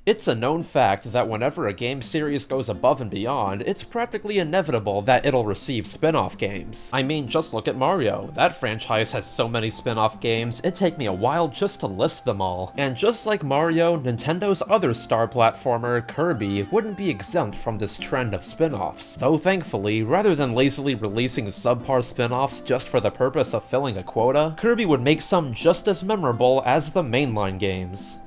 It's a known fact that whenever a game series goes above and beyond, it's practically inevitable that it'll receive spin-off games. I mean, just look at Mario. That franchise has so many spin-off games, it'd take me a while just to list them all. And just like Mario, Nintendo's other star platformer, Kirby, wouldn't be exempt from this trend of spin-offs. Though thankfully, rather than lazily releasing subpar spin-offs just for the purpose of filling a quota, Kirby would make some just as memorable as the mainline games.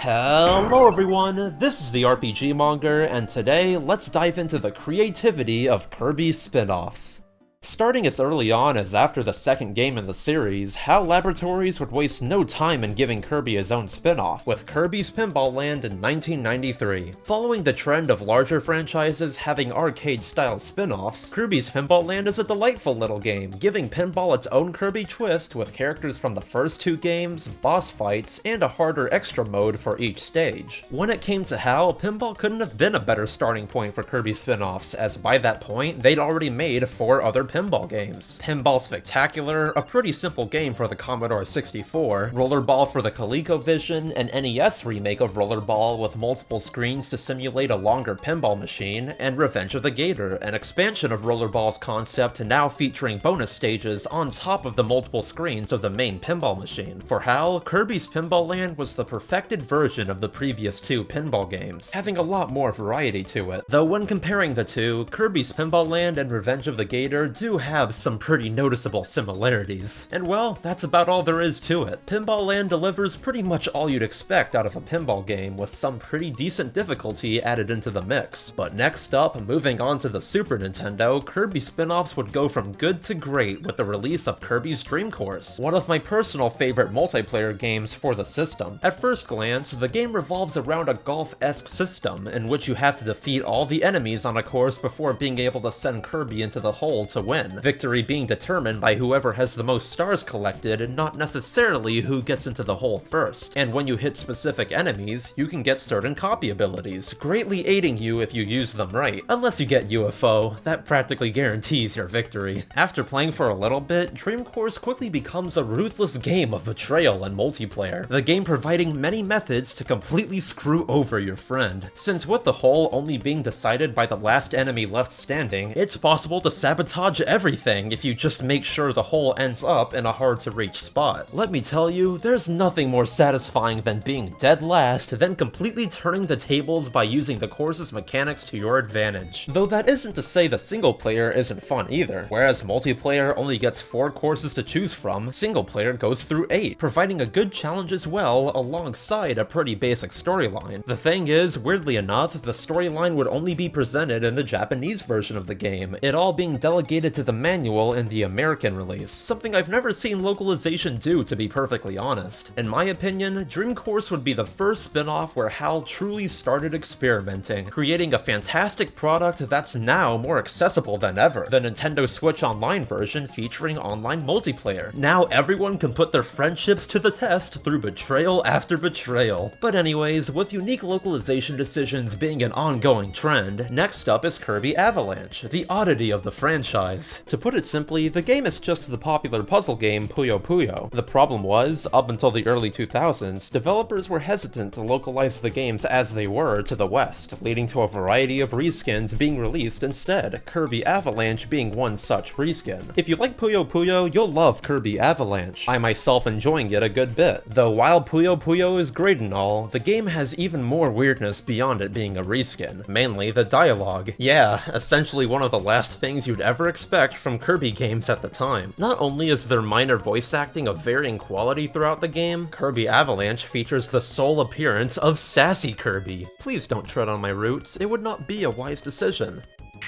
Hello everyone, this is the RPG Monger, and today let's dive into the creativity of Kirby's spin-offs. Starting as early on as after the second game in the series, HAL Laboratories would waste no time in giving Kirby his own spin-off, with Kirby's Pinball Land in 1993. Following the trend of larger franchises having arcade-style spin-offs, Kirby's Pinball Land is a delightful little game, giving pinball its own Kirby twist with characters from the first two games, boss fights, and a harder extra mode for each stage. When it came to HAL, pinball couldn't have been a better starting point for Kirby spin-offs, as by that point, they'd already made 4 other pinball games. Pinball Spectacular, a pretty simple game for the Commodore 64, Rollerball for the ColecoVision, an NES remake of Rollerball with multiple screens to simulate a longer pinball machine, and Revenge of the Gator, an expansion of Rollerball's concept now featuring bonus stages on top of the multiple screens of the main pinball machine. For HAL, Kirby's Pinball Land was the perfected version of the previous 2 pinball games, having a lot more variety to it. Though when comparing the two, Kirby's Pinball Land and Revenge of the Gator do have some pretty noticeable similarities. And well, that's about all there is to it. Pinball Land delivers pretty much all you'd expect out of a pinball game, with some pretty decent difficulty added into the mix. But next up, moving on to the Super Nintendo, Kirby spin-offs would go from good to great with the release of Kirby's Dream Course, one of my personal favorite multiplayer games for the system. At first glance, the game revolves around a golf-esque system, in which you have to defeat all the enemies on a course before being able to send Kirby into the hole to win, victory being determined by whoever has the most stars collected and not necessarily who gets into the hole first. And when you hit specific enemies, you can get certain copy abilities, greatly aiding you if you use them right. Unless you get UFO, that practically guarantees your victory. After playing for a little bit, Dream Course quickly becomes a ruthless game of betrayal and multiplayer, the game providing many methods to completely screw over your friend. Since with the hole only being decided by the last enemy left standing, it's possible to sabotage everything if you just make sure the hole ends up in a hard to reach spot. Let me tell you, there's nothing more satisfying than being dead last, then completely turning the tables by using the course's mechanics to your advantage. Though that isn't to say the single player isn't fun either. Whereas multiplayer only gets 4 courses to choose from, single player goes through 8, providing a good challenge as well alongside a pretty basic storyline. The thing is, weirdly enough, the storyline would only be presented in the Japanese version of the game, it all being delegated to the manual in the American release, something I've never seen localization do, to be perfectly honest. In my opinion, Dream Course would be the first spin-off where HAL truly started experimenting, creating a fantastic product that's now more accessible than ever. The Nintendo Switch Online version featuring online multiplayer. Now everyone can put their friendships to the test through betrayal after betrayal. But anyways, with unique localization decisions being an ongoing trend, next up is Kirby Avalanche, the oddity of the franchise. To put it simply, the game is just the popular puzzle game Puyo Puyo. The problem was, up until the early 2000s, developers were hesitant to localize the games as they were to the West, leading to a variety of reskins being released instead, Kirby Avalanche being one such reskin. If you like Puyo Puyo, you'll love Kirby Avalanche. I myself enjoying it a good bit. Though while Puyo Puyo is great and all, the game has even more weirdness beyond it being a reskin, mainly the dialogue. Yeah, essentially one of the last things you'd ever expect from Kirby games at the time. Not only is there minor voice acting of varying quality throughout the game, Kirby Avalanche features the sole appearance of Sassy Kirby. Please don't tread on my roots, it would not be a wise decision.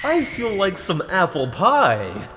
I feel like some apple pie!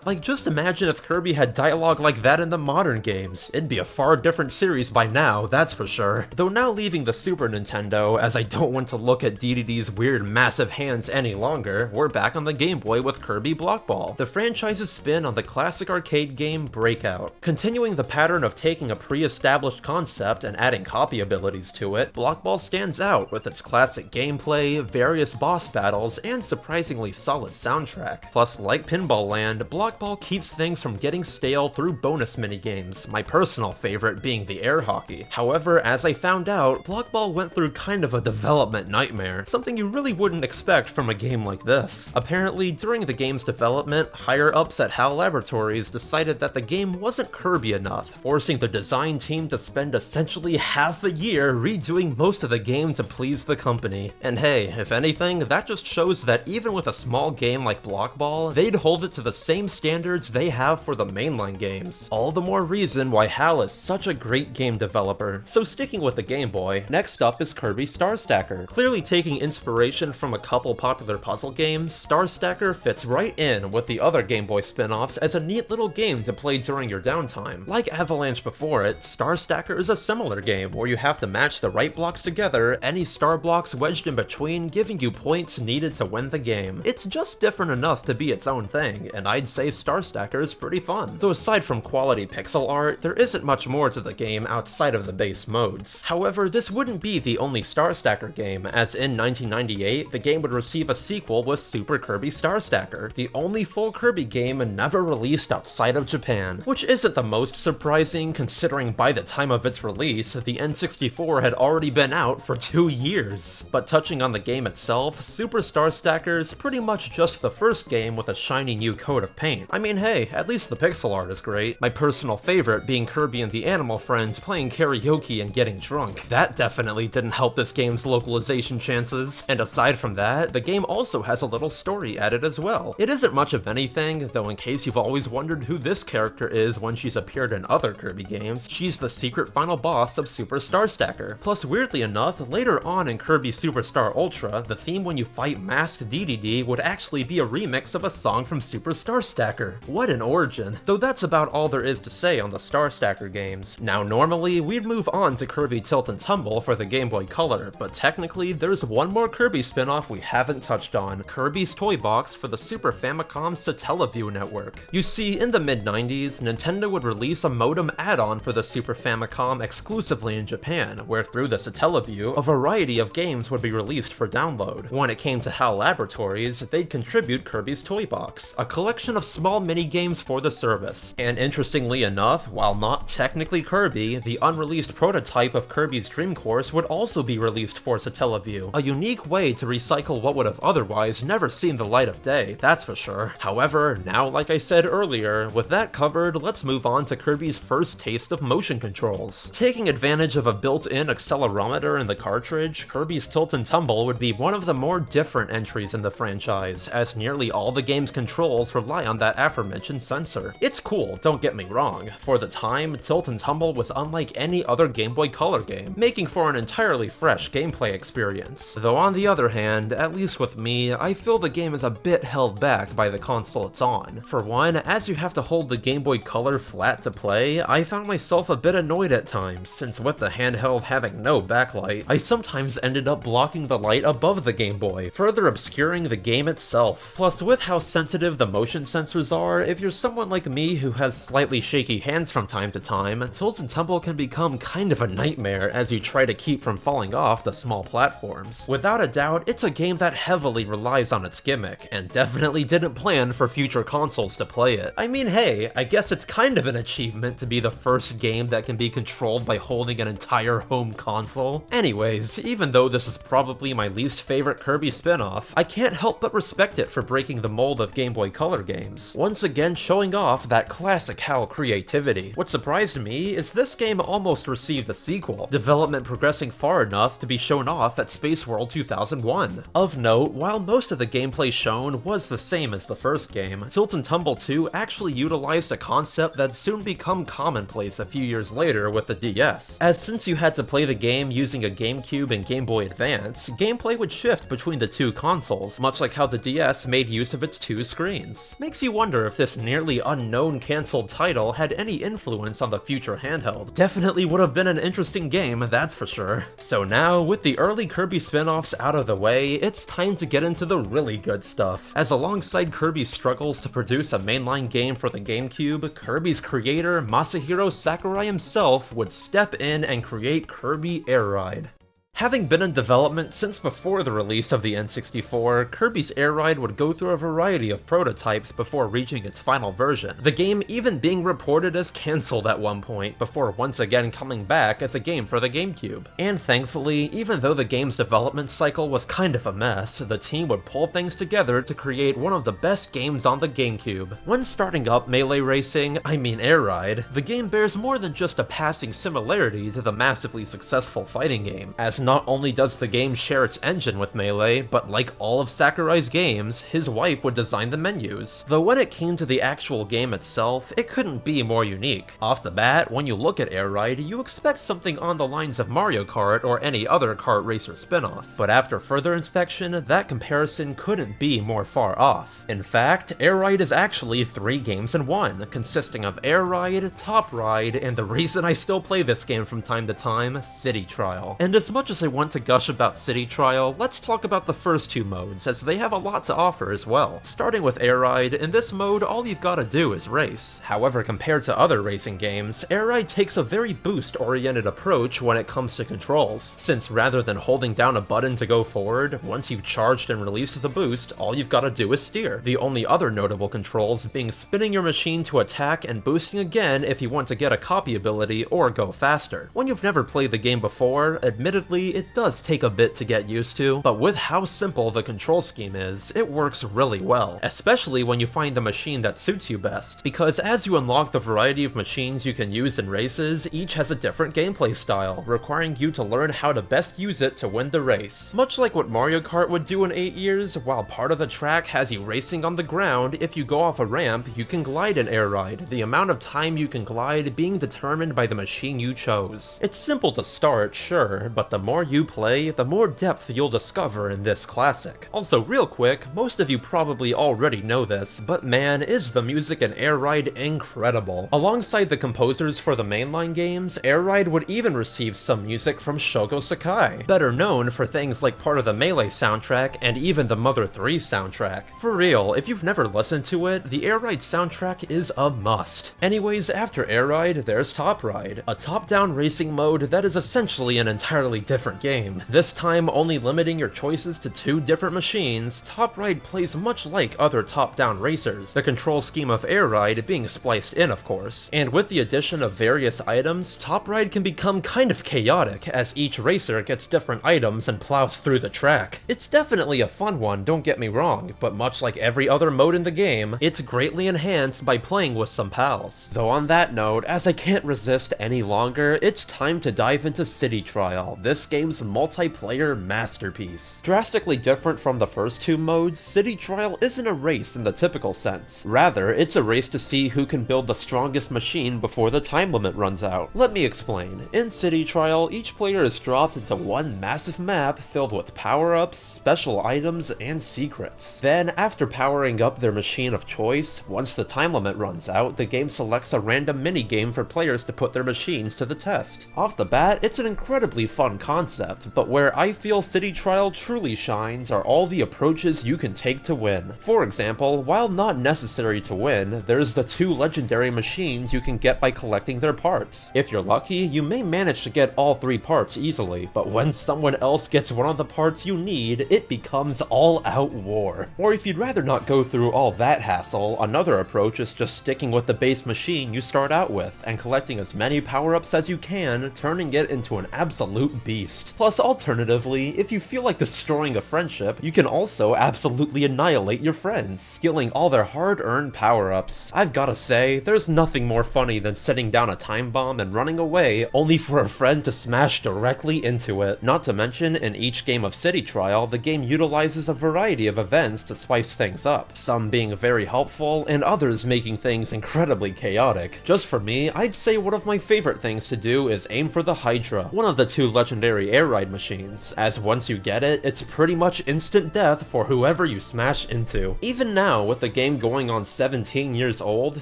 Like, just imagine if Kirby had dialogue like that in the modern games. It'd be a far different series by now, that's for sure. Though now leaving the Super Nintendo, as I don't want to look at DDD's weird massive hands any longer, we're back on the Game Boy with Kirby Blockball, the franchise's spin on the classic arcade game Breakout. Continuing the pattern of taking a pre-established concept and adding copy abilities to it, Blockball stands out with its classic gameplay, various boss battles, and surprisingly solid soundtrack. Plus, like Pinball Land, Blockball Blockball keeps things from getting stale through bonus minigames, my personal favorite being the air hockey. However, as I found out, Blockball went through kind of a development nightmare, something you really wouldn't expect from a game like this. Apparently, during the game's development, higher-ups at HAL Laboratories decided that the game wasn't Kirby enough, forcing the design team to spend essentially half a year redoing most of the game to please the company. And hey, if anything, that just shows that even with a small game like Blockball, they'd hold it to the same standards they have for the mainline games. All the more reason why HAL is such a great game developer. So sticking with the Game Boy, next up is Kirby Star Stacker. Clearly taking inspiration from a couple popular puzzle games, Star Stacker fits right in with the other Game Boy spin-offs as a neat little game to play during your downtime. Like Avalanche before it, Star Stacker is a similar game where you have to match the right blocks together, any star blocks wedged in between giving you points needed to win the game. It's just different enough to be its own thing, and I'd say Star Stacker is pretty fun. Though aside from quality pixel art, there isn't much more to the game outside of the base modes. However, this wouldn't be the only Star Stacker game, as in 1998, the game would receive a sequel with Super Kirby Star Stacker, the only full Kirby game never released outside of Japan. Which isn't the most surprising, considering by the time of its release, the N64 had already been out for 2 years. But touching on the game itself, Super Star Stacker is pretty much just the first game with a shiny new coat of paint. I mean, hey, at least the pixel art is great. My personal favorite being Kirby and the Animal Friends playing karaoke and getting drunk. That definitely didn't help this game's localization chances. And aside from that, the game also has a little story added as well. It isn't much of anything, though in case you've always wondered who this character is when she's appeared in other Kirby games, she's the secret final boss of Super Star Stacker. Plus, weirdly enough, later on in Kirby Superstar Ultra, the theme when you fight Masked DDD would actually be a remix of a song from Super Star Stacker. What an origin. Though that's about all there is to say on the Star Stacker games. Now normally, we'd move on to Kirby Tilt and Tumble for the Game Boy Color, but technically there's one more Kirby spin-off we haven't touched on, Kirby's Toy Box for the Super Famicom Satellaview network. You see, in the mid-90s, Nintendo would release a modem add-on for the Super Famicom exclusively in Japan, where through the Satellaview, a variety of games would be released for download. When it came to HAL Laboratories, they'd contribute Kirby's Toy Box, a collection of small mini-games for the service. And interestingly enough, while not technically Kirby, the unreleased prototype of Kirby's Dream Course would also be released for Satellaview, a unique way to recycle what would have otherwise never seen the light of day, that's for sure. However, now like I said earlier, with that covered, let's move on to Kirby's first taste of motion controls. Taking advantage of a built-in accelerometer in the cartridge, Kirby's Tilt and Tumble would be one of the more different entries in the franchise, as nearly all the game's controls rely on that aforementioned sensor. It's cool, don't get me wrong. For the time, Tilt and Tumble was unlike any other Game Boy Color game, making for an entirely fresh gameplay experience. Though on the other hand, at least with me, I feel the game is a bit held back by the console it's on. For one, as you have to hold the Game Boy Color flat to play, I found myself a bit annoyed at times, since with the handheld having no backlight, I sometimes ended up blocking the light above the Game Boy, further obscuring the game itself. Plus, with how sensitive the motion sensors are, if you're someone like me who has slightly shaky hands from time to time, Tilt and Tumble can become kind of a nightmare as you try to keep from falling off the small platforms. Without a doubt, it's a game that heavily relies on its gimmick, and definitely didn't plan for future consoles to play it. I mean, hey, I guess it's kind of an achievement to be the first game that can be controlled by holding an entire home console. Anyways, even though this is probably my least favorite Kirby spin-off, I can't help but respect it for breaking the mold of Game Boy Color games, once again showing off that classic HAL creativity. What surprised me is this game almost received a sequel, development progressing far enough to be shown off at Space World 2001. Of note, while most of the gameplay shown was the same as the first game, Tilt and Tumble 2 actually utilized a concept that'd soon become commonplace a few years later with the DS, as since you had to play the game using a GameCube and Game Boy Advance, gameplay would shift between the two consoles, much like how the DS made use of its two screens. Makes you wonder if this nearly unknown cancelled title had any influence on the future handheld. Definitely would have been an interesting game, that's for sure. So now, with the early Kirby spin-offs out of the way, it's time to get into the really good stuff. As alongside Kirby's struggles to produce a mainline game for the GameCube, Kirby's creator, Masahiro Sakurai himself, would step in and create Kirby Air Ride. Having been in development since before the release of the N64, Kirby's Air Ride would go through a variety of prototypes before reaching its final version, the game even being reported as cancelled at one point before once again coming back as a game for the GameCube. And thankfully, even though the game's development cycle was kind of a mess, the team would pull things together to create one of the best games on the GameCube. When starting up Melee Racing, I mean Air Ride, the game bears more than just a passing similarity to the massively successful fighting game, as not only does the game share its engine with Melee, but like all of Sakurai's games, his wife would design the menus. Though when it came to the actual game itself, it couldn't be more unique. Off the bat, when you look at Air Ride, you expect something on the lines of Mario Kart or any other kart racer spin-off, but after further inspection, that comparison couldn't be more far off. In fact, Air Ride is actually 3 games in one, consisting of Air Ride, Top Ride, and the reason I still play this game from time to time, City Trial. And as much as I want to gush about City Trial, let's talk about the first 2 modes, as they have a lot to offer as well. Starting with Air Ride, in this mode all you've gotta do is race. However, compared to other racing games, Air Ride takes a very boost-oriented approach when it comes to controls, since rather than holding down a button to go forward, once you've charged and released the boost, all you've gotta do is steer. The only other notable controls being spinning your machine to attack and boosting again if you want to get a copy ability or go faster. When you've never played the game before, admittedly it does take a bit to get used to, but with how simple the control scheme is, it works really well, especially when you find the machine that suits you best, because as you unlock the variety of machines you can use in races, each has a different gameplay style, requiring you to learn how to best use it to win the race. Much like what Mario Kart would do in 8 years, while part of the track has you racing on the ground, if you go off a ramp, you can glide in Air Ride, the amount of time you can glide being determined by the machine you chose. It's simple to start, sure, but the more you play, the more depth you'll discover in this classic. Also, real quick, most of you probably already know this, but man, is the music in Air Ride incredible. Alongside the composers for the mainline games, Air Ride would even receive some music from Shogo Sakai, better known for things like part of the Melee soundtrack and even the Mother 3 soundtrack. For real, if you've never listened to it, the Air Ride soundtrack is a must. Anyways, after Air Ride, there's Top Ride, a top-down racing mode that is essentially an entirely different game. This time only limiting your choices to 2 different machines, Top Ride plays much like other top-down racers, the control scheme of Air Ride being spliced in of course. And with the addition of various items, Top Ride can become kind of chaotic as each racer gets different items and plows through the track. It's definitely a fun one, don't get me wrong, but much like every other mode in the game, it's greatly enhanced by playing with some pals. Though on that note, as I can't resist any longer, it's time to dive into City Trial, this game's multiplayer masterpiece. Drastically different from the first 2 modes, City Trial isn't a race in the typical sense. Rather, it's a race to see who can build the strongest machine before the time limit runs out. Let me explain. In City Trial, each player is dropped into one massive map filled with power-ups, special items, and secrets. Then, after powering up their machine of choice, once the time limit runs out, the game selects a random minigame for players to put their machines to the test. Off the bat, it's an incredibly fun concept, but where I feel City Trial truly shines are all the approaches you can take to win. For example, while not necessary to win, there's the 2 legendary machines you can get by collecting their parts. If you're lucky, you may manage to get all 3 parts easily, but when someone else gets one of the parts you need, it becomes all-out war. Or if you'd rather not go through all that hassle, another approach is just sticking with the base machine you start out with, and collecting as many power-ups as you can, turning it into an absolute beast. Plus, alternatively, if you feel like destroying a friendship, you can also absolutely annihilate your friends, stealing all their hard-earned power-ups. I've gotta say, there's nothing more funny than setting down a time bomb and running away, only for a friend to smash directly into it. Not to mention, in each game of City Trial, the game utilizes a variety of events to spice things up, some being very helpful, and others making things incredibly chaotic. Just for me, I'd say one of my favorite things to do is aim for the Hydra, one of the 2 legendary Air Ride machines, as once you get it, it's pretty much instant death for whoever you smash into. Even now, with the game going on 17 years old,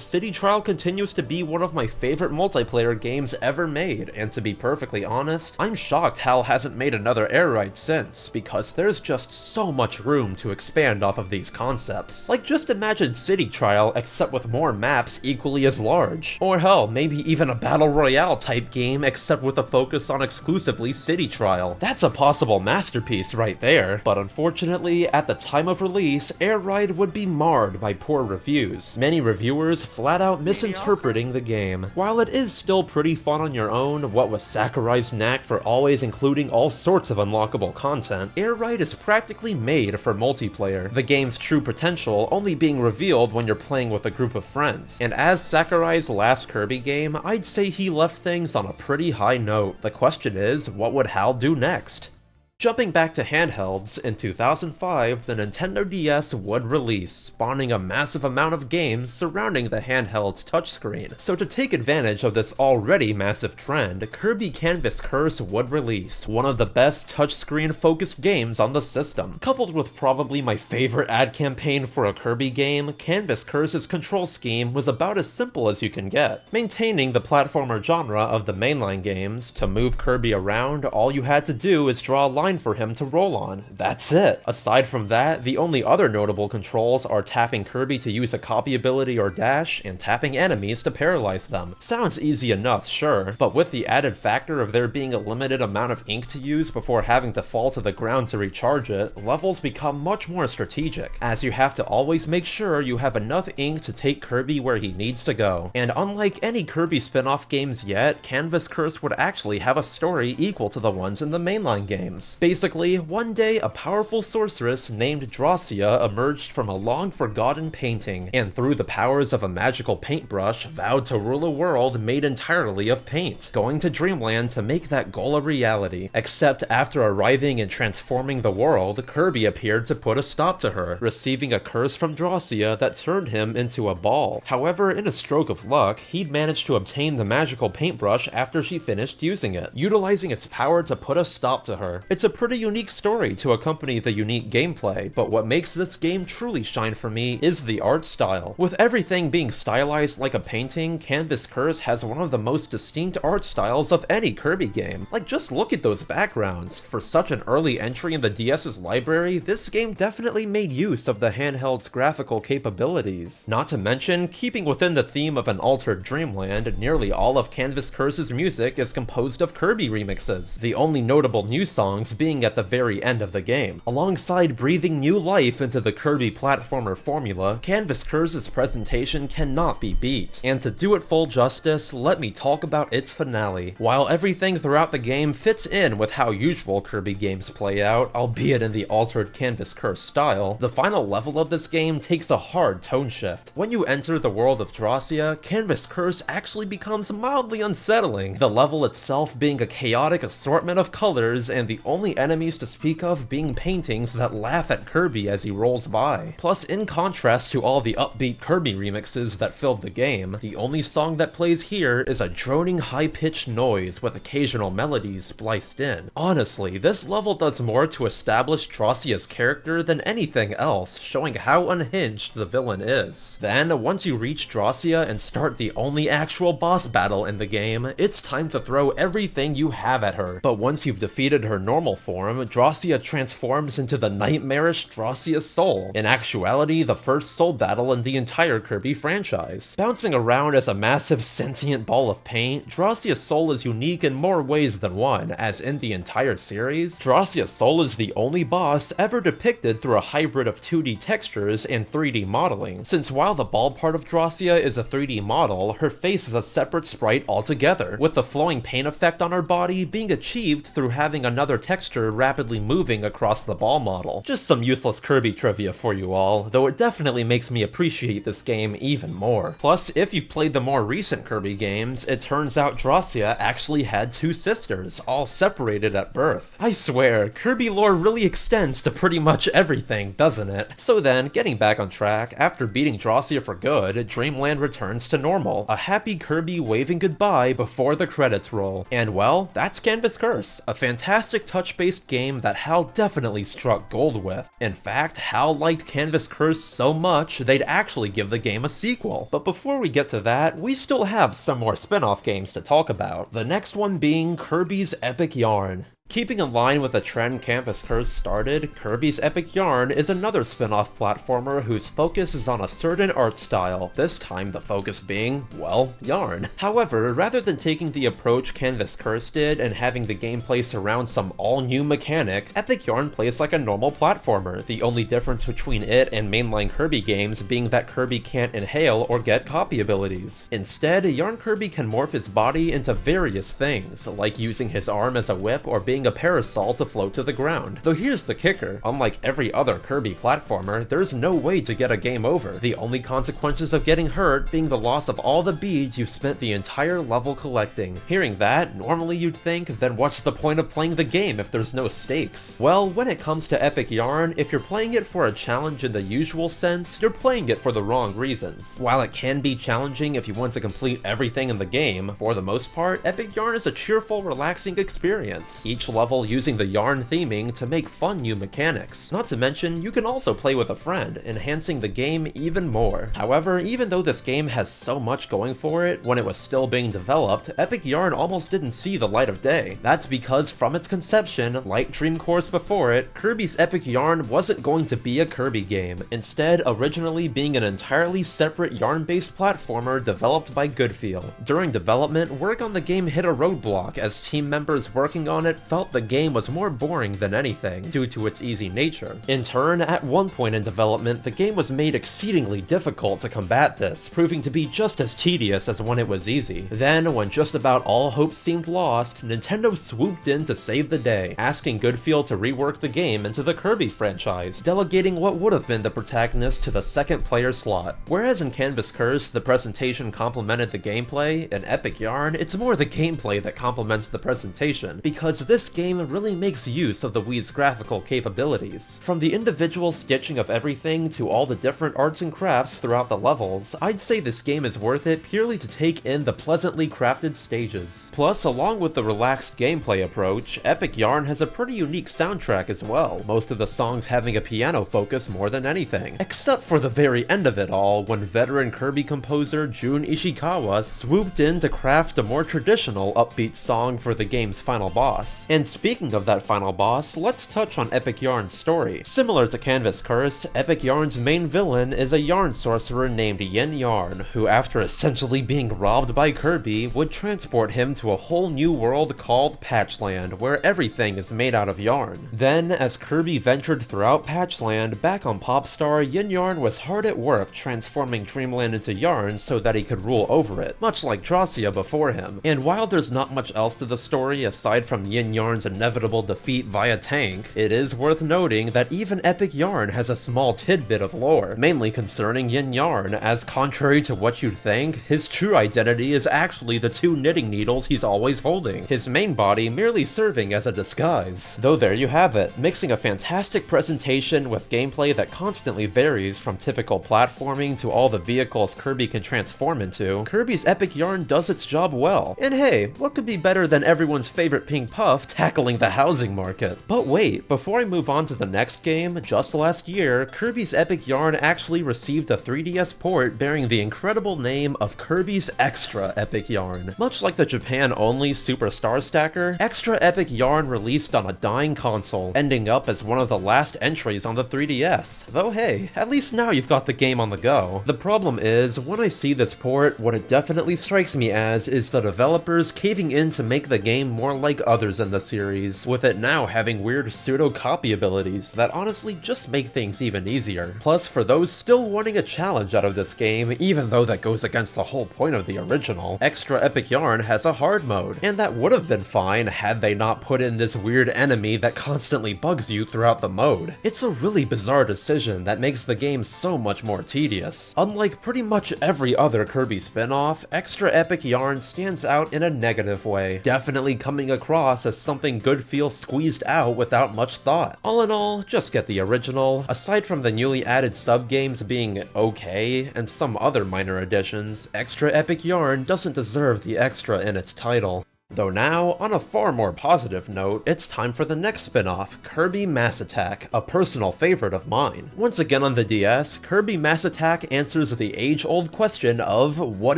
City Trial continues to be one of my favorite multiplayer games ever made, and to be perfectly honest, I'm shocked HAL hasn't made another Air Ride since, because there's just so much room to expand off of these concepts. Like, just imagine City Trial except with more maps equally as large. Or hell, maybe even a Battle Royale type game except with a focus on exclusively city free trial. That's a possible masterpiece right there. But unfortunately, at the time of release, Air Ride would be marred by poor reviews, many reviewers flat out misinterpreting the game. While it is still pretty fun on your own, what with Sakurai's knack for always including all sorts of unlockable content, Air Ride is practically made for multiplayer, the game's true potential only being revealed when you're playing with a group of friends. And as Sakurai's last Kirby game, I'd say he left things on a pretty high note. The question is, what would Hal do next? Jumping back to handhelds, in 2005, the Nintendo DS would release, spawning a massive amount of games surrounding the handheld's touchscreen. So to take advantage of this already massive trend, Kirby Canvas Curse would release, one of the best touchscreen-focused games on the system. Coupled with probably my favorite ad campaign for a Kirby game, Canvas Curse's control scheme was about as simple as you can get. Maintaining the platformer genre of the mainline games, to move Kirby around, all you had to do is draw a line for him to roll on. That's it. Aside from that, the only other notable controls are tapping Kirby to use a copy ability or dash, and tapping enemies to paralyze them. Sounds easy enough, sure, but with the added factor of there being a limited amount of ink to use before having to fall to the ground to recharge it, levels become much more strategic, as you have to always make sure you have enough ink to take Kirby where he needs to go. And unlike any Kirby spin-off games yet, Canvas Curse would actually have a story equal to the ones in the mainline games. Basically, one day a powerful sorceress named Dracia emerged from a long-forgotten painting, and through the powers of a magical paintbrush, vowed to rule a world made entirely of paint, going to Dreamland to make that goal a reality. Except after arriving and transforming the world, Kirby appeared to put a stop to her, receiving a curse from Dracia that turned him into a ball. However, in a stroke of luck, he'd managed to obtain the magical paintbrush after she finished using it, utilizing its power to put a stop to her. It's a pretty unique story to accompany the unique gameplay, but what makes this game truly shine for me is the art style. With everything being stylized like a painting, Canvas Curse has one of the most distinct art styles of any Kirby game. Like, just look at those backgrounds. For such an early entry in the DS's library, this game definitely made use of the handheld's graphical capabilities. Not to mention, keeping within the theme of an altered Dreamland, nearly all of Canvas Curse's music is composed of Kirby remixes, the only notable new songs being at the very end of the game. Alongside breathing new life into the Kirby platformer formula, Canvas Curse's presentation cannot be beat. And to do it full justice, let me talk about its finale. While everything throughout the game fits in with how usual Kirby games play out, albeit in the altered Canvas Curse style, the final level of this game takes a hard tone shift. When you enter the world of Dracia, Canvas Curse actually becomes mildly unsettling, the level itself being a chaotic assortment of colors and the only enemies to speak of being paintings that laugh at Kirby as he rolls by. Plus, in contrast to all the upbeat Kirby remixes that filled the game, the only song that plays here is a droning high-pitched noise with occasional melodies spliced in. Honestly, this level does more to establish Dracia's character than anything else, showing how unhinged the villain is. Then, once you reach Dracia and start the only actual boss battle in the game, it's time to throw everything you have at her. But once you've defeated her normal form, Dracia transforms into the nightmarish Dracia Soul, in actuality the first soul battle in the entire Kirby franchise. Bouncing around as a massive sentient ball of paint, Dracia Soul is unique in more ways than one, as in the entire series, Dracia Soul is the only boss ever depicted through a hybrid of 2D textures and 3D modeling, since while the ball part of Dracia is a 3D model, her face is a separate sprite altogether, with the flowing paint effect on her body being achieved through having another texture rapidly moving across the ball model. Just some useless Kirby trivia for you all, though it definitely makes me appreciate this game even more. Plus, if you've played the more recent Kirby games, it turns out Dracia actually had two sisters, all separated at birth. I swear, Kirby lore really extends to pretty much everything, doesn't it? So then, getting back on track, after beating Dracia for good, Dreamland returns to normal, a happy Kirby waving goodbye before the credits roll. And well, that's Canvas Curse, a fantastic touch-based game that Hal definitely struck gold with. In fact, Hal liked Canvas Curse so much, they'd actually give the game a sequel. But before we get to that, we still have some more spin-off games to talk about. The next one being Kirby's Epic Yarn. Keeping in line with the trend Canvas Curse started, Kirby's Epic Yarn is another spin-off platformer whose focus is on a certain art style, this time the focus being, well, yarn. However, rather than taking the approach Canvas Curse did and having the gameplay surround some all-new mechanic, Epic Yarn plays like a normal platformer, the only difference between it and mainline Kirby games being that Kirby can't inhale or get copy abilities. Instead, Yarn Kirby can morph his body into various things, like using his arm as a whip or being a parasol to float to the ground. Though here's the kicker, unlike every other Kirby platformer, there's no way to get a game over, the only consequences of getting hurt being the loss of all the beads you've spent the entire level collecting. Hearing that, normally you'd think, then what's the point of playing the game if there's no stakes? Well, when it comes to Epic Yarn, if you're playing it for a challenge in the usual sense, you're playing it for the wrong reasons. While it can be challenging if you want to complete everything in the game, for the most part, Epic Yarn is a cheerful, relaxing experience, each level using the yarn theming to make fun new mechanics. Not to mention, you can also play with a friend, enhancing the game even more. However, even though this game has so much going for it, when it was still being developed, Epic Yarn almost didn't see the light of day. That's because from its conception, like Dream Course before it, Kirby's Epic Yarn wasn't going to be a Kirby game, instead originally being an entirely separate yarn-based platformer developed by Goodfeel. During development, work on the game hit a roadblock as team members working on it felt the game was more boring than anything, due to its easy nature. In turn, at one point in development, the game was made exceedingly difficult to combat this, proving to be just as tedious as when it was easy. Then, when just about all hope seemed lost, Nintendo swooped in to save the day, asking Goodfeel to rework the game into the Kirby franchise, delegating what would have been the protagonist to the second player slot. Whereas in Canvas Curse, the presentation complemented the gameplay, in Epic Yarn, it's more the gameplay that complements the presentation, because this game really makes use of the Wii's graphical capabilities. From the individual stitching of everything to all the different arts and crafts throughout the levels, I'd say this game is worth it purely to take in the pleasantly crafted stages. Plus, along with the relaxed gameplay approach, Epic Yarn has a pretty unique soundtrack as well, most of the songs having a piano focus more than anything. Except for the very end of it all, when veteran Kirby composer Jun Ishikawa swooped in to craft a more traditional upbeat song for the game's final boss. And speaking of that final boss, let's touch on Epic Yarn's story. Similar to Canvas Curse, Epic Yarn's main villain is a yarn sorcerer named Yin Yarn, who after essentially being robbed by Kirby, would transport him to a whole new world called Patchland, where everything is made out of yarn. Then, as Kirby ventured throughout Patchland, back on Popstar, Yin Yarn was hard at work transforming Dreamland into yarn so that he could rule over it, much like Dracia before him. And while there's not much else to the story aside from Yin Yarn's inevitable defeat via tank, it is worth noting that even Epic Yarn has a small tidbit of lore, mainly concerning Yin Yarn, as contrary to what you'd think, his true identity is actually the two knitting needles he's always holding, his main body merely serving as a disguise. Though there you have it, mixing a fantastic presentation with gameplay that constantly varies from typical platforming to all the vehicles Kirby can transform into, Kirby's Epic Yarn does its job well. And hey, what could be better than everyone's favorite Pink Puff tackling the housing market? But wait, before I move on to the next game, just last year, Kirby's Epic Yarn actually received a 3DS port bearing the incredible name of Kirby's Extra Epic Yarn. Much like the Japan-only Super Star Stacker, Extra Epic Yarn released on a dying console, ending up as one of the last entries on the 3DS. Though hey, at least now you've got the game on the go. The problem is, when I see this port, what it definitely strikes me as is the developers caving in to make the game more like others in the series, with it now having weird pseudo-copy abilities that honestly just make things even easier. Plus, for those still wanting a challenge out of this game, even though that goes against the whole point of the original, Extra Epic Yarn has a hard mode, and that would have been fine had they not put in this weird enemy that constantly bugs you throughout the mode. It's a really bizarre decision that makes the game so much more tedious. Unlike pretty much every other Kirby spin-off, Extra Epic Yarn stands out in a negative way, definitely coming across as something Goodfeel squeezed out without much thought. All in all, just get the original. Aside from the newly added sub-games being okay, and some other minor additions, Extra Epic Yarn doesn't deserve the extra in its title. Though now, on a far more positive note, it's time for the next spin-off, Kirby Mass Attack, a personal favorite of mine. Once again on the DS, Kirby Mass Attack answers the age-old question of, what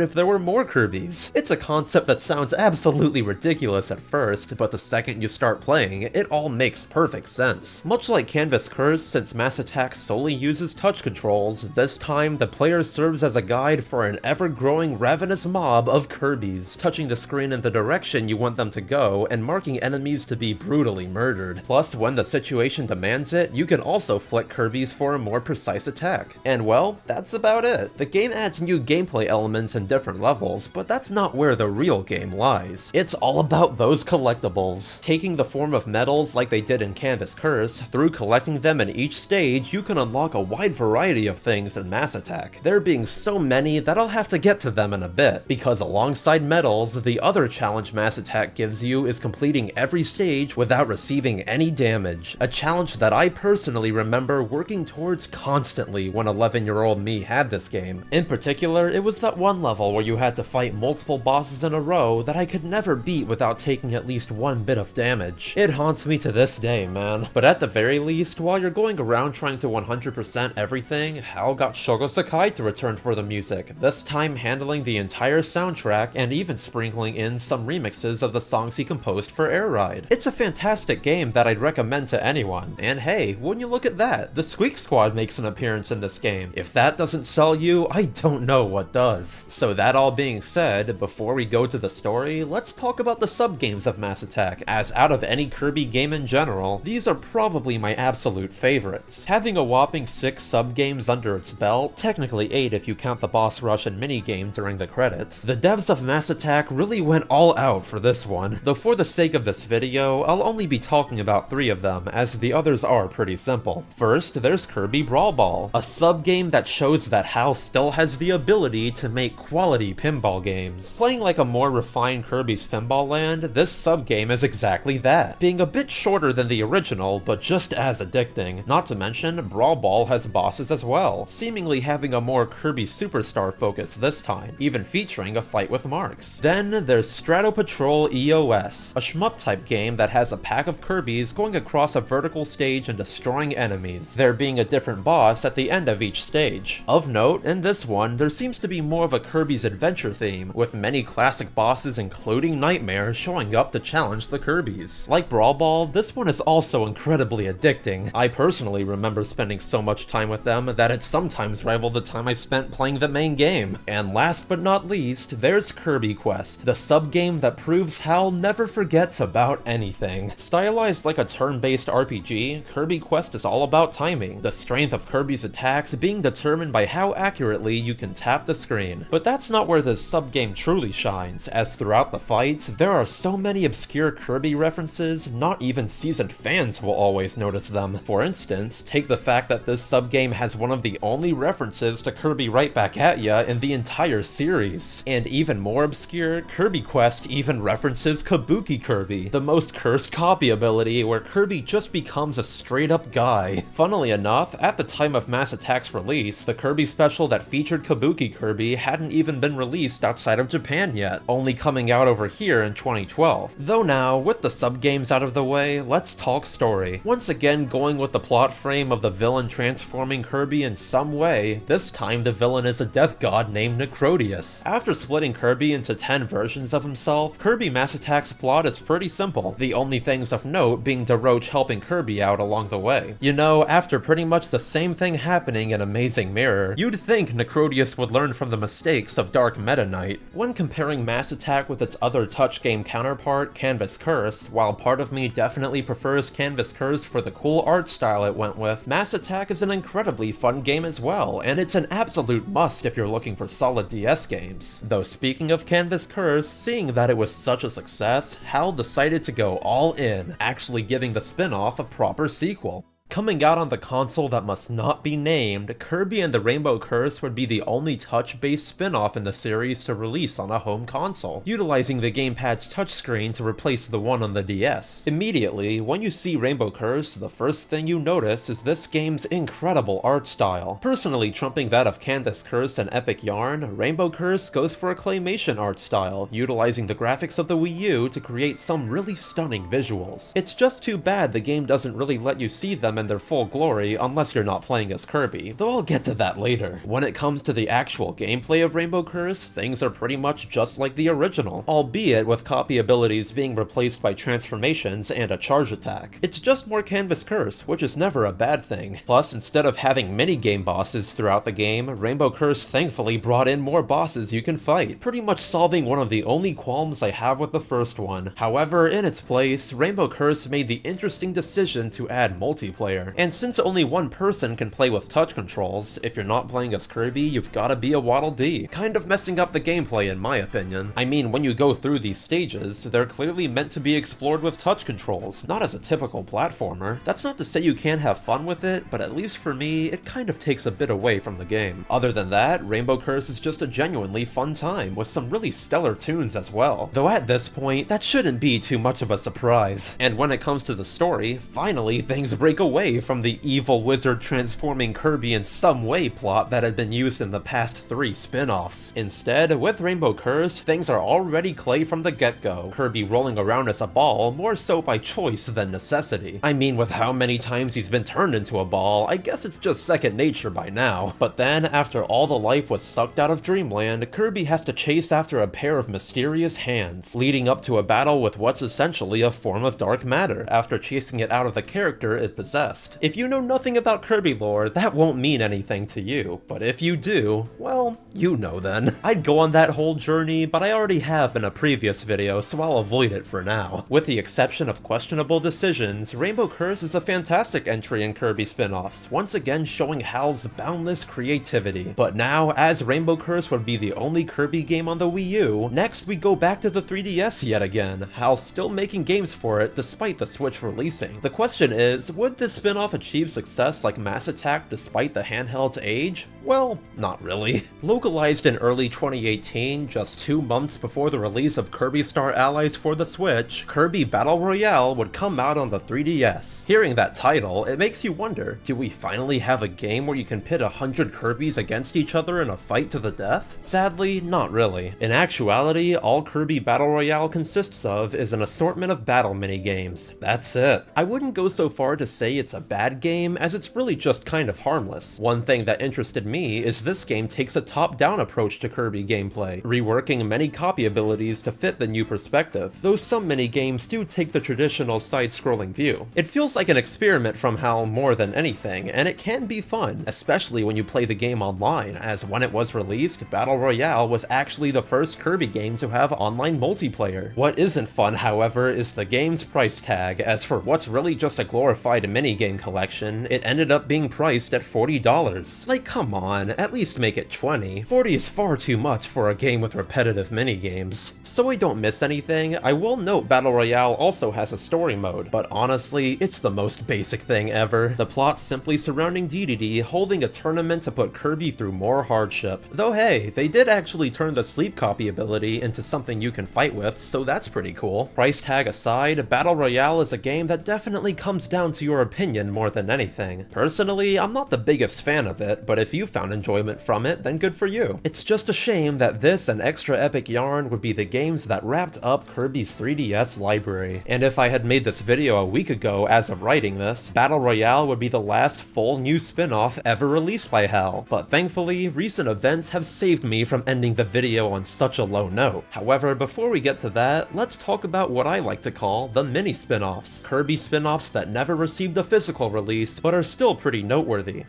if there were more Kirbys? It's a concept that sounds absolutely ridiculous at first, but the second you start playing, it all makes perfect sense. Much like Canvas Curse, since Mass Attack solely uses touch controls, this time the player serves as a guide for an ever-growing ravenous mob of Kirbys, touching the screen in the direction you want them to go, and marking enemies to be brutally murdered. Plus, when the situation demands it, you can also flick Kirbys for a more precise attack. And well, that's about it. The game adds new gameplay elements and different levels, but that's not where the real game lies. It's all about those collectibles. Taking the form of medals like they did in Canvas Curse, through collecting them in each stage, you can unlock a wide variety of things in Mass Attack. There being so many that I'll have to get to them in a bit, because alongside medals, the other challenge Mass Attack gives you is completing every stage without receiving any damage, a challenge that I personally remember working towards constantly when 11-year-old me had this game. In particular, it was that one level where you had to fight multiple bosses in a row that I could never beat without taking at least one bit of damage. It haunts me to this day, man. But at the very least, while you're going around trying to 100% everything, Hal got Shogo Sakai to return for the music, this time handling the entire soundtrack and even sprinkling in some remixes of the songs he composed for Air Ride. It's a fantastic game that I'd recommend to anyone, and hey, wouldn't you look at that, the Squeak Squad makes an appearance in this game. If that doesn't sell you, I don't know what does. So that all being said, before we go to the story, let's talk about the sub-games of Mass Attack, as out of any Kirby game in general, these are probably my absolute favorites. Having a whopping 6 sub-games under its belt, technically 8 if you count the boss rush and minigame during the credits, the devs of Mass Attack really went all out for this one, though for the sake of this video, I'll only be talking about 3 of them, as the others are pretty simple. First, there's Kirby Brawl Ball, a sub-game that shows that Hal still has the ability to make quality pinball games. Playing like a more refined Kirby's Pinball Land, this sub-game is exactly that, being a bit shorter than the original, but just as addicting. Not to mention, Brawl Ball has bosses as well, seemingly having a more Kirby Superstar focus this time, even featuring a fight with Marks. Then there's Strato Patrol EOS, a shmup-type game that has a pack of Kirbys going across a vertical stage and destroying enemies, there being a different boss at the end of each stage. Of note, in this one, there seems to be more of a Kirby's Adventure theme, with many classic bosses including Nightmare showing up to challenge the Kirbys. Like Brawl Ball, this one is also incredibly addicting. I personally remember spending so much time with them that it sometimes rivaled the time I spent playing the main game. And last but not least, there's Kirby Quest, the sub-game that proves Hal never forgets about anything. Stylized like a turn-based RPG, Kirby Quest is all about timing, the strength of Kirby's attacks being determined by how accurately you can tap the screen. But that's not where this sub-game truly shines, as throughout the fights, there are so many obscure Kirby references, not even seasoned fans will always notice them. For instance, take the fact that this sub-game has one of the only references to Kirby right back at ya in the entire series. And even more obscure, Kirby Quest even references Kabuki Kirby, the most cursed copy ability where Kirby just becomes a straight-up guy. Funnily enough, at the time of Mass Attack's release, the Kirby special that featured Kabuki Kirby hadn't even been released outside of Japan yet, only coming out over here in 2012. Though now, with the sub-games out of the way, let's talk story. Once again going with the plot frame of the villain transforming Kirby in some way, this time the villain is a death god named Necrodius. After splitting Kirby into 10 versions of himself, Kirby Mass Attack's plot is pretty simple, the only things of note being DeRoach helping Kirby out along the way. You know, after pretty much the same thing happening in Amazing Mirror, you'd think Necrodius would learn from the mistakes of Dark Meta Knight. When comparing Mass Attack with its other touch game counterpart, Canvas Curse, while part of me definitely prefers Canvas Curse for the cool art style it went with, Mass Attack is an incredibly fun game as well, and it's an absolute must if you're looking for solid DS games. Though speaking of Canvas Curse, seeing that it was such a success, Hal decided to go all in, actually giving the spin-off a proper sequel. Coming out on the console that must not be named, Kirby and the Rainbow Curse would be the only touch-based spin-off in the series to release on a home console, utilizing the gamepad's touchscreen to replace the one on the DS. Immediately, when you see Rainbow Curse, the first thing you notice is this game's incredible art style. Personally trumping that of Candace Curse and Epic Yarn, Rainbow Curse goes for a claymation art style, utilizing the graphics of the Wii U to create some really stunning visuals. It's just too bad the game doesn't really let you see them in their full glory unless you're not playing as Kirby, though I'll get to that later. When it comes to the actual gameplay of Rainbow Curse, things are pretty much just like the original, albeit with copy abilities being replaced by transformations and a charge attack. It's just more Canvas Curse, which is never a bad thing. Plus, instead of having mini-game bosses throughout the game, Rainbow Curse thankfully brought in more bosses you can fight, pretty much solving one of the only qualms I have with the first one. However, in its place, Rainbow Curse made the interesting decision to add multiplayer. And since only one person can play with touch controls, if you're not playing as Kirby, you've gotta be a Waddle Dee, kind of messing up the gameplay in my opinion. I mean, when you go through these stages, they're clearly meant to be explored with touch controls, not as a typical platformer. That's not to say you can't have fun with it, but at least for me, it kind of takes a bit away from the game. Other than that, Rainbow Curse is just a genuinely fun time, with some really stellar tunes as well. Though at this point, that shouldn't be too much of a surprise. And when it comes to the story, finally things break away from the evil wizard transforming Kirby in some way plot that had been used in the past 3 spin-offs. Instead, with Rainbow Curse, things are already clay from the get-go, Kirby rolling around as a ball more so by choice than necessity. I mean, with how many times he's been turned into a ball, I guess it's just second nature by now. But then, after all the life was sucked out of Dreamland, Kirby has to chase after a pair of mysterious hands, leading up to a battle with what's essentially a form of dark matter, after chasing it out of the character it possessed. If you know nothing about Kirby lore, that won't mean anything to you, but if you do, well, you know then. I'd go on that whole journey, but I already have in a previous video, so I'll avoid it for now. With the exception of questionable decisions, Rainbow Curse is a fantastic entry in Kirby spin-offs, once again showing HAL's boundless creativity. But now, as Rainbow Curse would be the only Kirby game on the Wii U, next we go back to the 3DS yet again, HAL's still making games for it despite the Switch releasing. The question is, would this spin-off achieve success like Mass Attack despite the handheld's age? Well, not really. Localized in early 2018, just 2 months before the release of Kirby Star Allies for the Switch, Kirby Battle Royale would come out on the 3DS. Hearing that title, it makes you wonder, do we finally have a game where you can pit 100 Kirbys against each other in a fight to the death? Sadly, not really. In actuality, all Kirby Battle Royale consists of is an assortment of battle minigames. That's it. I wouldn't go so far to say it's a bad game, as it's really just kind of harmless. One thing that interested me is this game takes a top-down approach to Kirby gameplay, reworking many copy abilities to fit the new perspective, though some minigames do take the traditional side-scrolling view. It feels like an experiment from HAL more than anything, and it can be fun, especially when you play the game online, as when it was released, Battle Royale was actually the first Kirby game to have online multiplayer. What isn't fun, however, is the game's price tag, as for what's really just a glorified minigame collection, it ended up being priced at $40. Like, come on, at least make it 20. 40 is far too much for a game with repetitive minigames. So I don't miss anything, I will note Battle Royale also has a story mode, but honestly, it's the most basic thing ever. The plot's simply surrounding DDD holding a tournament to put Kirby through more hardship. Though hey, they did actually turn the sleep copy ability into something you can fight with, so that's pretty cool. Price tag aside, Battle Royale is a game that definitely comes down to your opinion more than anything. Personally, I'm not the biggest fan of it, but if you found enjoyment from it, then good for you. It's just a shame that this and Extra Epic Yarn would be the games that wrapped up Kirby's 3DS library. And if I had made this video a week ago as of writing this, Battle Royale would be the last full new spin-off ever released by HAL. But thankfully, recent events have saved me from ending the video on such a low note. However, before we get to that, let's talk about what I like to call the mini spin-offs. Kirby spin-offs that never received a physical release, but are still pretty noteworthy.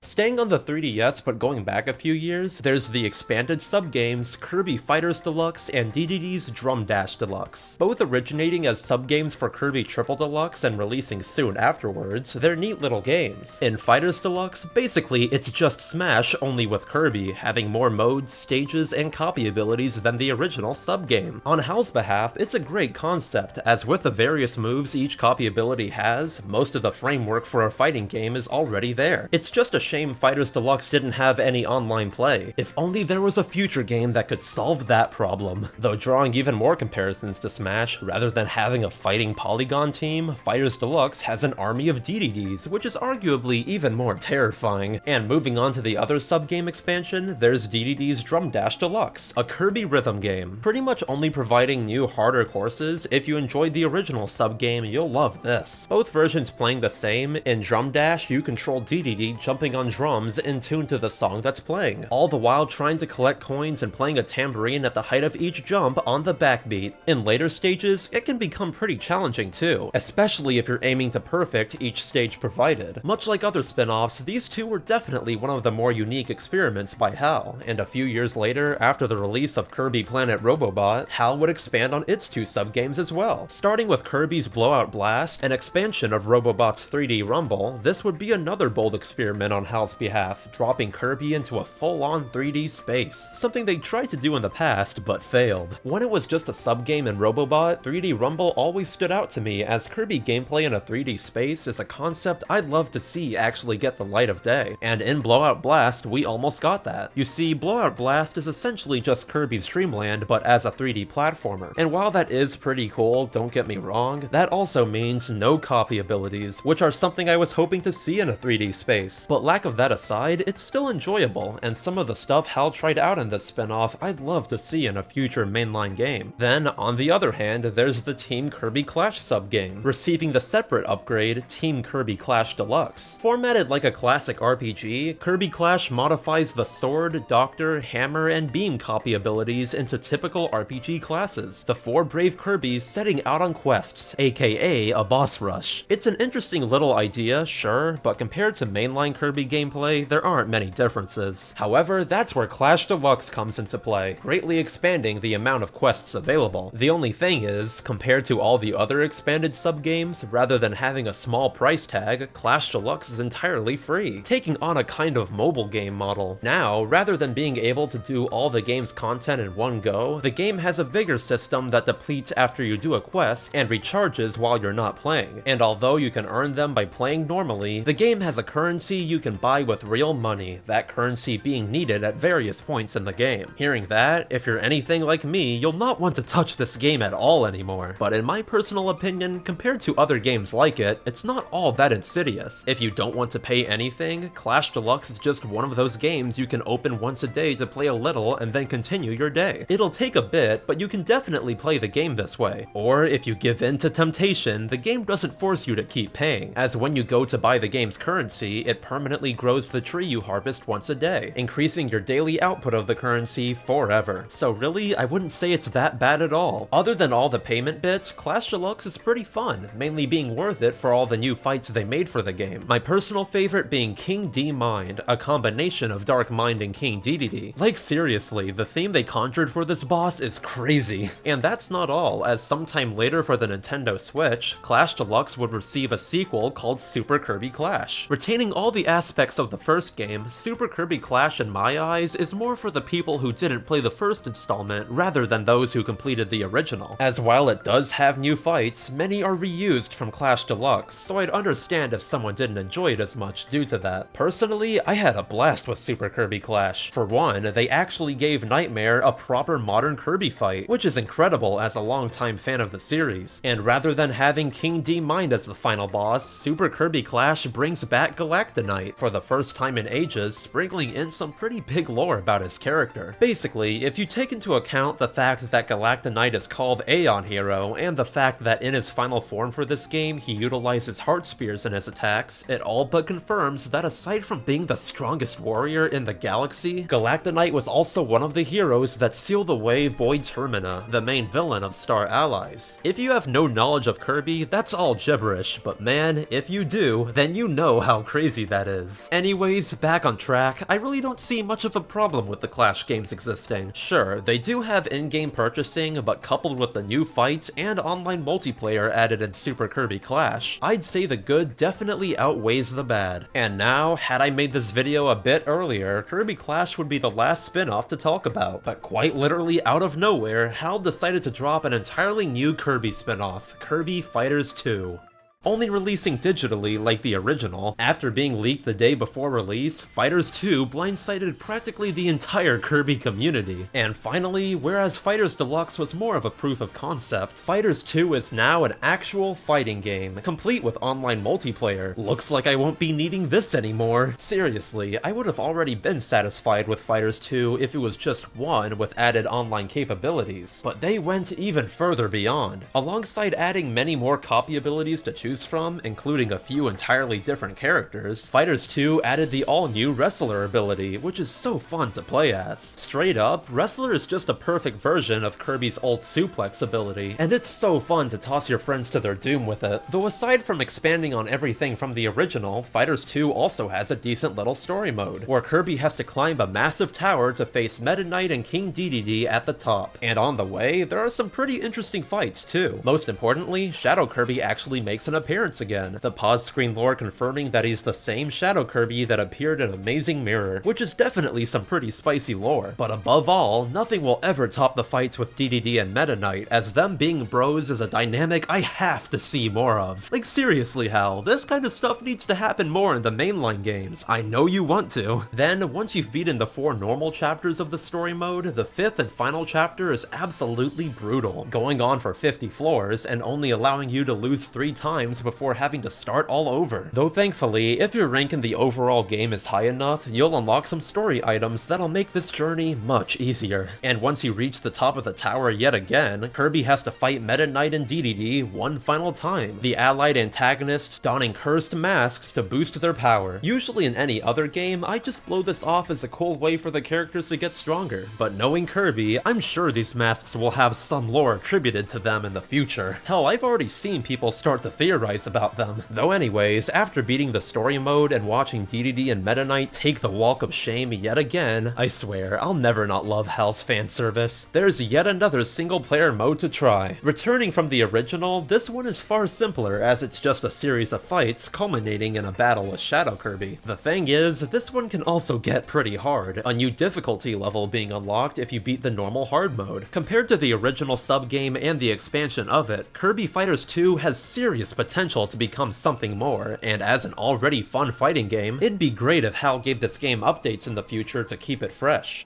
Staying on the 3DS but going back a few years, there's the expanded subgames Kirby Fighters Deluxe and DDD's Drum Dash Deluxe. Both originating as subgames for Kirby Triple Deluxe and releasing soon afterwards, they're neat little games. In Fighters Deluxe, basically it's just Smash only with Kirby, having more modes, stages, and copy abilities than the original subgame. On HAL's behalf, it's a great concept, as with the various moves each copy ability has, most of the framework for a fighting game is already there. It's just a shame Fighters Deluxe didn't have any online play. If only there was a future game that could solve that problem. Though drawing even more comparisons to Smash, rather than having a fighting polygon team, Fighters Deluxe has an army of DDDs, which is arguably even more terrifying. And moving on to the other subgame expansion, there's DDD's Drum Dash Deluxe, a Kirby rhythm game, pretty much only providing new, harder courses. If you enjoyed the original subgame, you'll love this. Both versions playing the same. In Drum Dash, you control DDD jumping on drums in tune to the song that's playing, all the while trying to collect coins and playing a tambourine at the height of each jump on the backbeat. In later stages, it can become pretty challenging too, especially if you're aiming to perfect each stage provided. Much like other spin-offs, these two were definitely one of the more unique experiments by HAL, and a few years later, after the release of Kirby Planet Robobot, HAL would expand on its two subgames as well. Starting with Kirby's Blowout Blast, an expansion of Robobot's 3D Rumble, this would be another bold experiment on HAL's behalf, dropping Kirby into a full-on 3D space, something they tried to do in the past but failed. When it was just a subgame in Robobot, 3D Rumble always stood out to me, as Kirby gameplay in a 3D space is a concept I'd love to see actually get the light of day, and in Blowout Blast we almost got that. You see, Blowout Blast is essentially just Kirby's Dreamland but as a 3D platformer, and while that is pretty cool, don't get me wrong, that also means no copy abilities, which are something I was hoping to see in a 3D space. But lack of that aside, it's still enjoyable, and some of the stuff HAL tried out in this spin-off I'd love to see in a future mainline game. Then, on the other hand, there's the Team Kirby Clash subgame, receiving the separate upgrade Team Kirby Clash Deluxe. Formatted like a classic RPG, Kirby Clash modifies the sword, doctor, hammer, and beam copy abilities into typical RPG classes, the four brave Kirbys setting out on quests, aka a boss rush. It's an interesting little idea, sure, but compared to mainline Kirby gameplay, there aren't many differences. However, that's where Clash Deluxe comes into play, greatly expanding the amount of quests available. The only thing is, compared to all the other expanded subgames, rather than having a small price tag, Clash Deluxe is entirely free, taking on a kind of mobile game model. Now, rather than being able to do all the game's content in one go, the game has a vigor system that depletes after you do a quest and recharges while you're not playing. And although you can earn them by playing normally, the game has a currency you can buy with real money, that currency being needed at various points in the game. Hearing that, if you're anything like me, you'll not want to touch this game at all anymore. But in my personal opinion, compared to other games like it, it's not all that insidious. If you don't want to pay anything, Clash Deluxe is just one of those games you can open once a day to play a little and then continue your day. It'll take a bit, but you can definitely play the game this way. Or if you give in to temptation, the game doesn't force you to keep paying, as when you go to buy the game's currency, it permanently grows the tree you harvest once a day, increasing your daily output of the currency forever. So really, I wouldn't say it's that bad at all. Other than all the payment bits, Clash Deluxe is pretty fun, mainly being worth it for all the new fights they made for the game. My personal favorite being King D Mind, a combination of Dark Mind and King Dedede. Like seriously, the theme they conjured for this boss is crazy. And that's not all, as sometime later for the Nintendo Switch, Clash Deluxe would receive a sequel called Super Kirby Clash. Retaining all the aspects of the first game, Super Kirby Clash in my eyes is more for the people who didn't play the first installment rather than those who completed the original, as while it does have new fights, many are reused from Clash Deluxe, so I'd understand if someone didn't enjoy it as much due to that. Personally, I had a blast with Super Kirby Clash. For one, they actually gave Nightmare a proper modern Kirby fight, which is incredible as a longtime fan of the series. And rather than having King D Mind as the final boss, Super Kirby Clash brings back Galactonite for the first time in ages, sprinkling in some pretty big lore about his character. Basically, if you take into account the fact that Galactonite is called Aeon Hero, and the fact that in his final form for this game he utilizes Heart Spears in his attacks, it all but confirms that aside from being the strongest warrior in the galaxy, Galactonite was also one of the heroes that sealed away Void Termina, the main villain of Star Allies. If you have no knowledge of Kirby, that's all gibberish, but man, if you do, then you know how crazy that is. is. Anyways, back on track, I really don't see much of a problem with the Clash games existing. Sure, they do have in-game purchasing, but coupled with the new fights and online multiplayer added in Super Kirby Clash, I'd say the good definitely outweighs the bad. And now, had I made this video a bit earlier, Kirby Clash would be the last spin-off to talk about. But quite literally out of nowhere, HAL decided to drop an entirely new Kirby spin-off, Kirby Fighters 2. Only releasing digitally like the original, after being leaked the day before release, Fighters 2 blindsided practically the entire Kirby community. And finally, whereas Fighters Deluxe was more of a proof of concept, Fighters 2 is now an actual fighting game, complete with online multiplayer. Looks like I won't be needing this anymore. Seriously, I would have already been satisfied with Fighters 2 if it was just one with added online capabilities. But they went even further beyond. Alongside adding many more copy abilities to choose from, including a few entirely different characters, Fighters 2 added the all-new Wrestler ability, which is so fun to play as. Straight up, Wrestler is just a perfect version of Kirby's old Suplex ability, and it's so fun to toss your friends to their doom with it. Though aside from expanding on everything from the original, Fighters 2 also has a decent little story mode, where Kirby has to climb a massive tower to face Meta Knight and King Dedede at the top. And on the way, there are some pretty interesting fights too. Most importantly, Shadow Kirby actually makes an appearance again, the pause screen lore confirming that he's the same Shadow Kirby that appeared in Amazing Mirror, which is definitely some pretty spicy lore. But above all, nothing will ever top the fights with Dedede and Meta Knight, as them being bros is a dynamic I have to see more of. Like seriously, HAL, this kind of stuff needs to happen more in the mainline games. I know you want to. Then, once you've beaten the 4 normal chapters of the story mode, the 5th and final chapter is absolutely brutal, going on for 50 floors and only allowing you to lose 3 times before having to start all over. Though thankfully, if your rank in the overall game is high enough, you'll unlock some story items that'll make this journey much easier. And once you reach the top of the tower yet again, Kirby has to fight Meta Knight and Dedede one final time, the allied antagonists donning cursed masks to boost their power. Usually in any other game, I just blow this off as a cool way for the characters to get stronger, but knowing Kirby, I'm sure these masks will have some lore attributed to them in the future. Hell, I've already seen people start to theorize about them. Though anyways, after beating the story mode and watching Dedede and Meta Knight take the walk of shame yet again, I swear, I'll never not love HAL's fan service. There's yet another single player mode to try. Returning from the original, this one is far simpler as it's just a series of fights culminating in a battle with Shadow Kirby. The thing is, this one can also get pretty hard, a new difficulty level being unlocked if you beat the normal hard mode. Compared to the original sub-game and the expansion of it, Kirby Fighters 2 has serious potential to become something more, and as an already fun fighting game, it'd be great if HAL gave this game updates in the future to keep it fresh.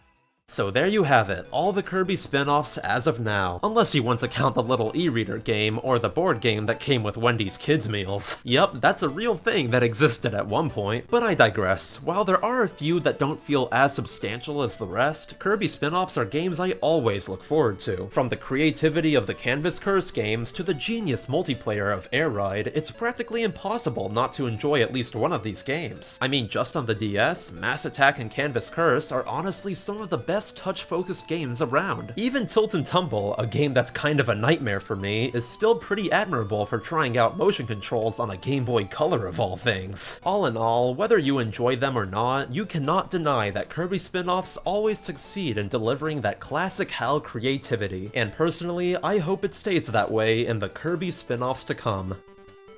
So there you have it, all the Kirby spin-offs as of now, unless you want to count the little e-reader game or the board game that came with Wendy's kids meals. Yep, that's a real thing that existed at one point, but I digress. While there are a few that don't feel as substantial as the rest, Kirby spin-offs are games I always look forward to. From the creativity of the Canvas Curse games to the genius multiplayer of Air Ride, it's practically impossible not to enjoy at least one of these games. I mean, just on the DS, Mass Attack and Canvas Curse are honestly some of the best touch-focused games around. Even Tilt and Tumble, a game that's kind of a nightmare for me, is still pretty admirable for trying out motion controls on a Game Boy Color of all things. All in all, whether you enjoy them or not, you cannot deny that Kirby spin-offs always succeed in delivering that classic HAL creativity, and personally, I hope it stays that way in the Kirby spin-offs to come.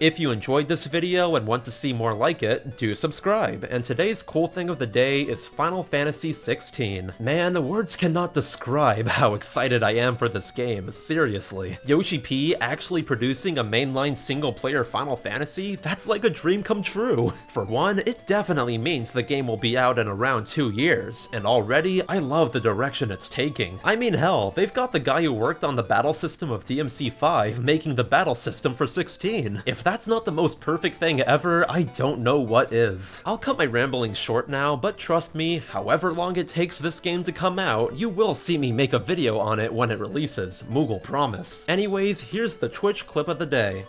If you enjoyed this video and want to see more like it, do subscribe, and today's cool thing of the day is Final Fantasy XVI. Man, words cannot describe how excited I am for this game, seriously. Yoshi P actually producing a mainline single-player Final Fantasy? That's like a dream come true. For one, it definitely means the game will be out in around 2 years, and already, I love the direction it's taking. I mean hell, they've got the guy who worked on the battle system of DMC5 making the battle system for 16. If that's not the most perfect thing ever, I don't know what is. I'll cut my ramblings short now, but trust me, however long it takes this game to come out, you will see me make a video on it when it releases, Moogle promise. Anyways, here's the Twitch clip of the day.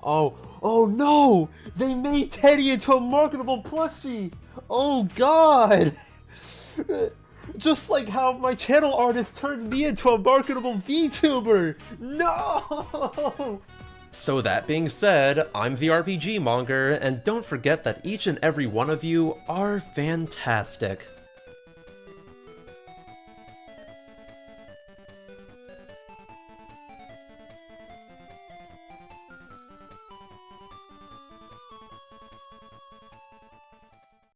Oh no! They made Teddy into a marketable plushie! Oh god! Just like how my channel artist turned me into a marketable VTuber! No! So that being said, I'm the RPG Monger, and don't forget that each and every one of you are fantastic.